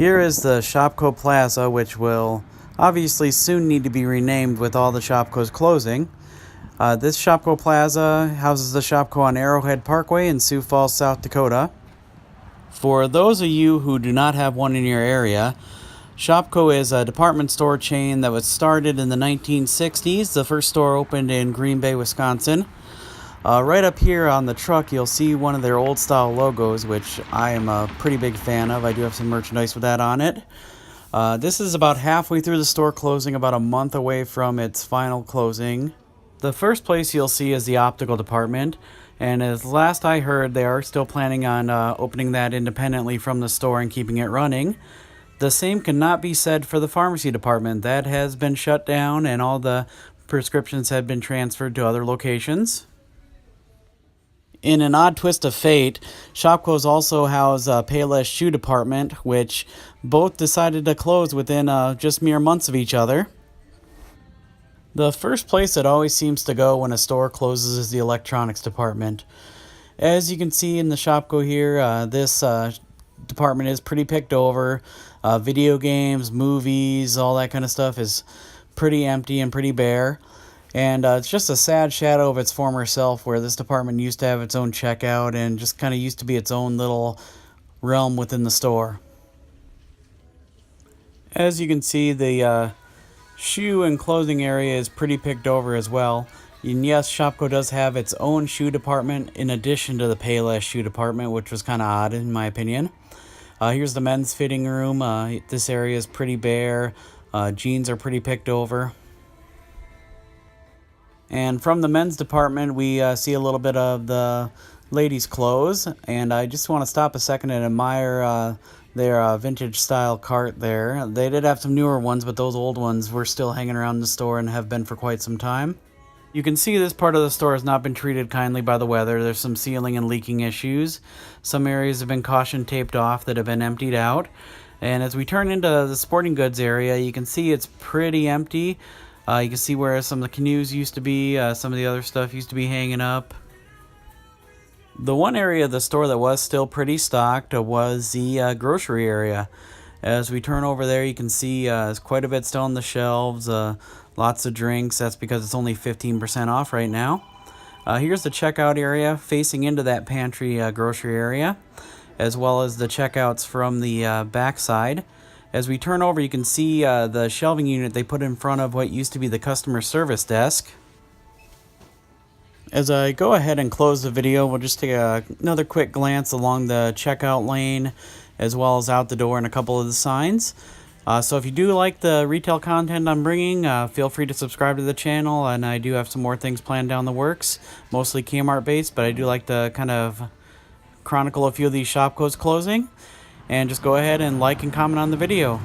Here is the Shopko Plaza, which will obviously soon need to be renamed with all the Shopkos closing. This Shopko Plaza houses the Shopko on Arrowhead Parkway in Sioux Falls, South Dakota. For those of you who do not have one in your area, Shopko is a department store chain that was started in the 1960s. The first store opened in Green Bay, Wisconsin. Right up here on the truck, you'll see one of their old style logos, which I am a pretty big fan of. I do have some merchandise with that on it. This is about halfway through the store closing, about a month away from its final closing. The first place you'll see is the optical department, and as last I heard, they are still planning on opening that independently from the store and keeping it running. The same cannot be said for the pharmacy department. That has been shut down, and all the prescriptions have been transferred to other locations. In an odd twist of fate, Shopkos also house Payless Shoe Department, which both decided to close within just mere months of each other. The first place it always seems to go when a store closes is the electronics department. As you can see in the Shopko here, this department is pretty picked over. Video games, movies, all that kind of stuff is pretty empty and pretty bare. And it's just a sad shadow of its former self, where this department used to have its own checkout and just kind of used to be its own little realm within the store. As you can see, the shoe and clothing area is pretty picked over as well. And yes, Shopko does have its own shoe department in addition to the Payless Shoe Department, which was kind of odd in my opinion. Here's the men's fitting room. This area is pretty bare. Jeans are pretty picked over. And from the men's department, we see a little bit of the ladies' clothes. And I just want to stop a second and admire their vintage style cart there. They did have some newer ones, but those old ones were still hanging around the store and have been for quite some time. You can see this part of the store has not been treated kindly by the weather. There's some sealing and leaking issues. Some areas have been caution taped off that have been emptied out. And as we turn into the sporting goods area, you can see it's pretty empty. You can see where some of the canoes used to be, some of the other stuff used to be hanging up. The one area of the store that was still pretty stocked was the grocery area. As we turn over there, you can see there's quite a bit still on the shelves, lots of drinks. That's because it's only 15% off right now. Here's the checkout area facing into that pantry grocery area, as well as the checkouts from the back side. As we turn over, you can see the shelving unit they put in front of what used to be the customer service desk. As I go ahead and close the video, we'll just take another quick glance along the checkout lane, as well as out the door and a couple of the signs. So if you do like the retail content I'm bringing, feel free to subscribe to the channel, and I do have some more things planned down the works, mostly Kmart based, but I do like to kind of chronicle a few of these Shopkos closing. And just go ahead and like and comment on the video.